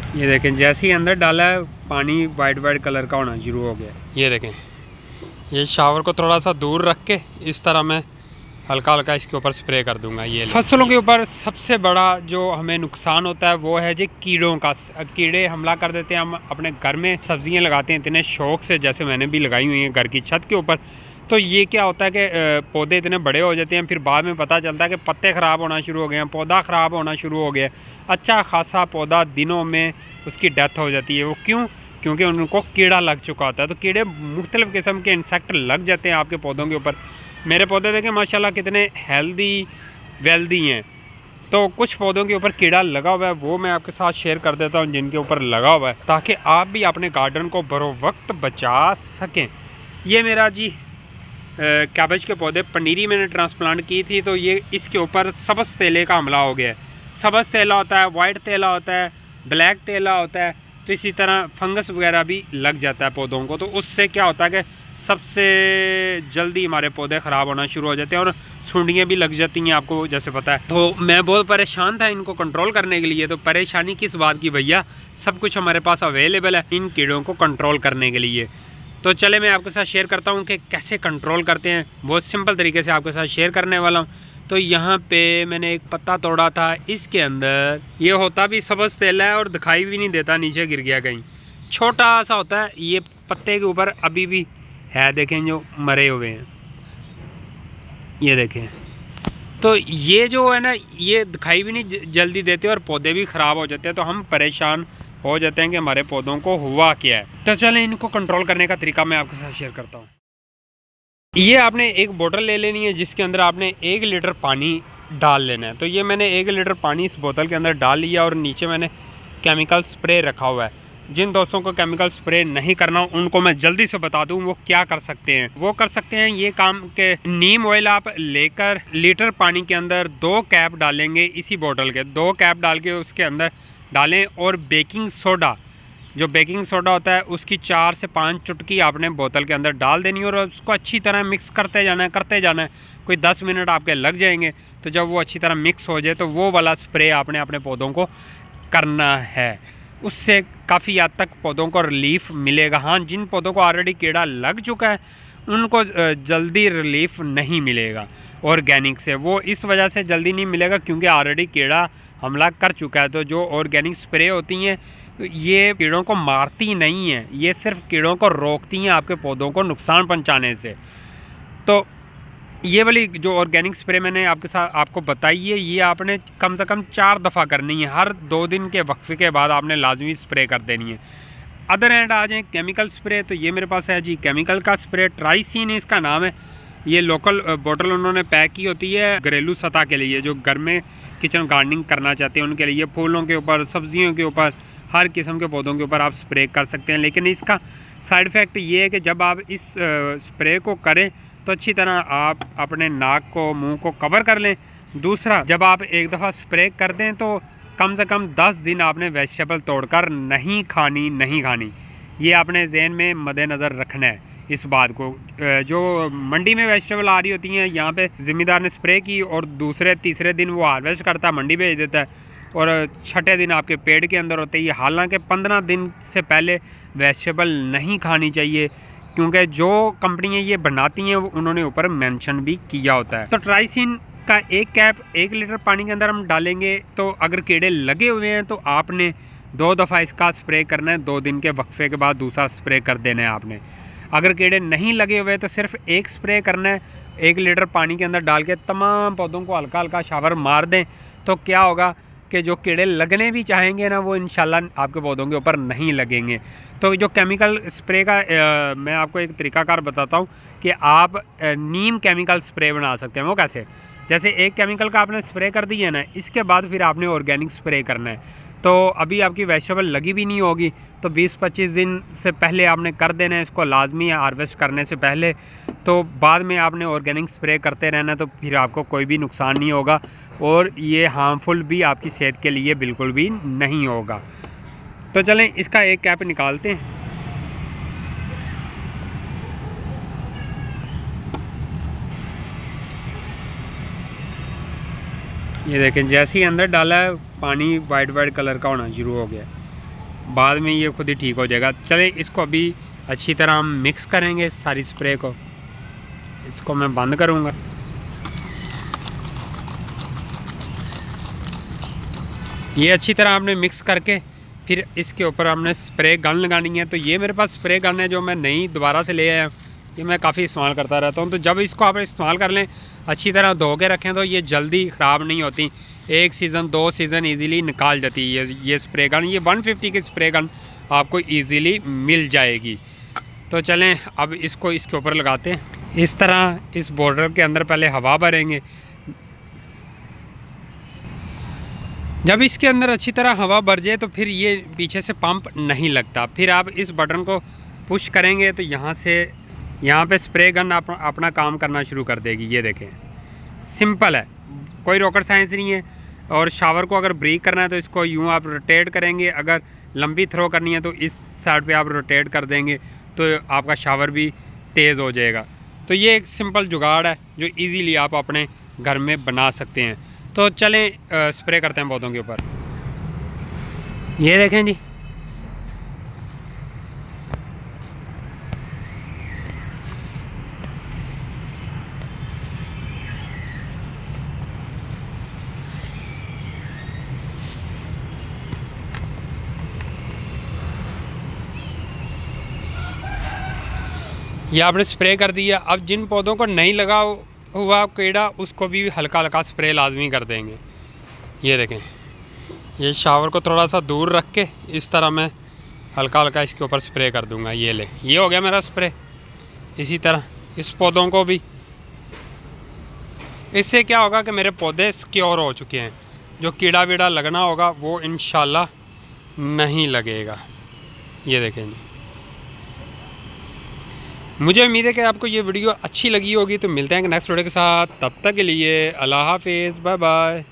ये देखें जैसे ही अंदर डाला है पानी वाइट वाइट कलर का होना शुरू हो गया। ये देखें, ये शावर को थोड़ा सा दूर रख के इस तरह मैं हल्का हल्का इसके ऊपर स्प्रे कर दूंगा। ये फसलों के ऊपर सबसे बड़ा जो हमें नुकसान होता है वो है जी कीड़ों का। कीड़े हमला कर देते हैं। हम अपने घर में सब्जियां लगाते हैं इतने शौक से, जैसे मैंने भी लगाई हुई हैं घर की छत के ऊपर, तो ये क्या होता है कि पौधे इतने बड़े हो जाते हैं, फिर बाद में पता चलता है कि पत्ते ख़राब होना शुरू हो गए हैं, पौधा ख़राब होना शुरू हो गया। अच्छा खासा पौधा दिनों में उसकी डेथ हो जाती है। वो क्यों? क्योंकि उनको कीड़ा लग चुका होता है। तो कीड़े मुख्तलिफ़ किस्म के इंसेक्ट लग जाते हैं आपके पौधों के ऊपर। मेरे पौधे देखें माशाल्लाह कितने हेल्दी वेल्दी हैं। तो कुछ पौधों के ऊपर कीड़ा लगा हुआ है, वो मैं आपके साथ शेयर कर देता हूँ जिनके ऊपर लगा हुआ है, ताकि आप भी अपने गार्डन को बरो वक्त बचा सकें। ये मेरा जी कैबेज के पौधे पनीरी मैंने ट्रांसप्लांट की थी, तो ये इसके ऊपर सब्ज़ तेले का हमला हो गया है। सब्ज़ तेला होता है, वाइट तेला होता है, ब्लैक तेला होता है, तो इसी तरह फंगस वगैरह भी लग जाता है पौधों को। तो उससे क्या होता है कि सबसे जल्दी हमारे पौधे ख़राब होना शुरू हो जाते हैं और सुंडियाँ भी लग जाती हैं, आपको जैसे पता है। तो मैं बहुत परेशान था इनको कंट्रोल करने के लिए। तो परेशानी किस बात की भैया, सब कुछ हमारे पास अवेलेबल है इन कीड़ों को कंट्रोल करने के लिए। तो चले मैं आपके साथ शेयर करता हूँ कि कैसे कंट्रोल करते हैं। बहुत सिंपल तरीके से आपके साथ शेयर करने वाला हूँ। तो यहाँ पे मैंने एक पत्ता तोड़ा था, इसके अंदर ये होता भी सब्ज़ तेला है और दिखाई भी नहीं देता, नीचे गिर गया कहीं, छोटा सा होता है। ये पत्ते के ऊपर अभी भी है, देखें जो मरे हुए हैं, ये देखें। तो ये जो है ना, ये दिखाई भी नहीं जल्दी देते और पौधे भी ख़राब हो जाते हैं। तो हम परेशान हो जाते हैं कि हमारे पौधों को हुआ क्या है। तो चलें इनको कंट्रोल करने का तरीका मैं आपके साथ शेयर करता हूँ। ये आपने एक बोतल ले लेनी है जिसके अंदर आपने 1 लीटर पानी डाल लेना है। तो ये मैंने 1 लीटर पानी इस बोतल के अंदर डाल लिया और नीचे मैंने केमिकल स्प्रे रखा हुआ है। जिन दोस्तों को केमिकल स्प्रे नहीं करना उनको मैं जल्दी से बता दूं वो क्या कर सकते हैं। वो कर सकते हैं ये काम के नीम ऑयल आप लेकर लीटर पानी के अंदर 2 कैप डालेंगे, इसी बोतल के 2 कैप डाल के उसके अंदर डालें। और बेकिंग सोडा, जो बेकिंग सोडा होता है उसकी 4 से 5 चुटकी आपने बोतल के अंदर डाल देनी है और उसको अच्छी तरह मिक्स करते जाना है। कोई 10 मिनट आपके लग जाएंगे। तो जब वो अच्छी तरह मिक्स हो जाए तो वो वाला स्प्रे आपने अपने पौधों को करना है। उससे काफ़ी हद तक पौधों को रिलीफ मिलेगा। हाँ, जिन पौधों को ऑलरेडी कीड़ा लग चुका है उनको जल्दी रिलीफ नहीं मिलेगा ऑर्गेनिक से। वो इस वजह से जल्दी नहीं मिलेगा क्योंकि ऑलरेडी कीड़ा हमला कर चुका है। तो जो ऑर्गेनिक स्प्रे होती हैं ये कीड़ों को मारती नहीं है, ये सिर्फ कीड़ों को रोकती हैं आपके पौधों को नुकसान पहुंचाने से। तो ये वाली जो ऑर्गेनिक स्प्रे मैंने आपको बताई है, ये आपने कम से कम 4 दफ़ा करनी है। हर 2 दिन के वक्फे के बाद आपने लाजमी स्प्रे कर देनी है। अदर एंड आ जाए केमिकल स्प्रे, तो ये मेरे पास है जी केमिकल का स्प्रे, ट्राइसिन इसका नाम है। ये लोकल बोतल उन्होंने पैक की होती है घरेलू सतह के लिए, जो घर में किचन गार्डनिंग करना चाहते हैं उनके लिए। फूलों के ऊपर, सब्जियों के ऊपर, हर किस्म के पौधों के ऊपर आप स्प्रे कर सकते हैं। लेकिन इसका साइड इफ़ेक्ट ये है कि जब आप इस स्प्रे को करें तो अच्छी तरह आप अपने नाक को, मुंह को कवर कर लें। दूसरा, जब आप एक दफ़ा स्प्रे कर दें तो कम से कम 10 दिन आपने वेजिटेबल तोड़कर नहीं खानी। ये आपने जहन में मद्देनज़र रखना है इस बात को। जो मंडी में वेजिटेबल आ रही होती हैं, यहाँ पे ज़िम्मेदार ने स्प्रे की और दूसरे तीसरे दिन वो हार्वेस्ट करता है, मंडी भेज देता है और छठे दिन आपके पेड़ के अंदर होते हैं। हालांकि 15 दिन से पहले वेजिटेबल नहीं खानी चाहिए क्योंकि जो कंपनियां ये बनाती हैं उन्होंने ऊपर मेंशन भी किया होता है। तो ट्राइसिन का 1 कैप 1 लीटर पानी के अंदर हम डालेंगे। तो अगर कीड़े लगे हुए हैं तो आपने 2 दफ़ा इसका स्प्रे करना है, 2 दिन के वक्फे के बाद दूसरा स्प्रे कर देना है आपने। अगर कीड़े नहीं लगे हुए तो सिर्फ 1 स्प्रे करना है, 1 लीटर पानी के अंदर डाल के तमाम पौधों को हल्का हल्का शावर मार दें। तो क्या होगा कि जो कीड़े लगने भी चाहेंगे ना वो इंशाल्लाह आपके पौधों के ऊपर नहीं लगेंगे। तो जो केमिकल स्प्रे का मैं आपको एक तरीकाकार बताता हूँ कि आप नीम केमिकल स्प्रे बना सकते हैं। वो कैसे? जैसे एक केमिकल का आपने स्प्रे कर दिया ना, इसके बाद फिर आपने ऑर्गेनिक स्प्रे करना है। तो अभी आपकी वेजिटेबल लगी भी नहीं होगी तो 20-25 दिन से पहले आपने कर देना है इसको, लाजमी है हार्वेस्ट करने से पहले। तो बाद में आपने ऑर्गेनिक स्प्रे करते रहना, तो फिर आपको कोई भी नुकसान नहीं होगा और ये हार्मफुल भी आपकी सेहत के लिए बिल्कुल भी नहीं होगा। तो चलें इसका 1 कैप निकालते हैं। ये देखें जैसे ही अंदर डाला है पानी वाइट कलर का होना शुरू हो गया। बाद में ये खुद ही ठीक हो जाएगा। चलें इसको अभी अच्छी तरह हम मिक्स करेंगे सारी स्प्रे को। इसको मैं बंद करूँगा। ये अच्छी तरह आपने मिक्स करके फिर इसके ऊपर हमने स्प्रे गन लगानी है। तो ये मेरे पास स्प्रे गन है जो मैं नई दोबारा से ले आया हूँ, ये मैं काफ़ी इस्तेमाल करता रहता हूँ। तो जब इसको आप इस्तेमाल कर लें, अच्छी तरह धो के रखें तो ये जल्दी ख़राब नहीं होती। 1 सीज़न 2 सीज़न इजीली निकाल जाती है ये स्प्रे गन। ये 150 की स्प्रे गन आपको इजीली मिल जाएगी। तो चलें अब इसको इसके ऊपर लगाते हैं। इस तरह इस बॉर्डर के अंदर पहले हवा भरेंगे। जब इसके अंदर अच्छी तरह हवा भर जाए तो फिर ये पीछे से पंप नहीं लगता। फिर आप इस बटन को पुश करेंगे तो यहाँ पे स्प्रे गन अपना काम करना शुरू कर देगी। ये देखें, सिंपल है, कोई रॉकेट साइंस नहीं है। और शावर को अगर ब्रेक करना है तो इसको यूँ आप रोटेट करेंगे। अगर लंबी थ्रो करनी है तो इस साइड पे आप रोटेट कर देंगे तो आपका शावर भी तेज़ हो जाएगा। तो ये एक सिंपल जुगाड़ है जो इजीली आप अपने घर में बना सकते हैं। तो चलें स्प्रे करते हैं पौधों के ऊपर। ये देखें जी, ये आपने स्प्रे कर दिया। अब जिन पौधों को नहीं लगा हुआ कीड़ा उसको भी हल्का हल्का स्प्रे लाजमी कर देंगे। ये देखें, ये शावर को थोड़ा सा दूर रख के इस तरह मैं हल्का हल्का इसके ऊपर स्प्रे कर दूंगा। ये हो गया मेरा स्प्रे। इसी तरह इस पौधों को भी। इससे क्या होगा कि मेरे पौधे सिक्योर हो चुके हैं। जो कीड़ा वीड़ा लगना होगा वो इंशाल्लाह नहीं लगेगा। ये देखें जी, मुझे उम्मीद है कि आपको ये वीडियो अच्छी लगी होगी। तो मिलते हैं नेक्स्ट वीडियो के साथ, तब तक के लिए अल्लाह हाफिज़, बाय बाय।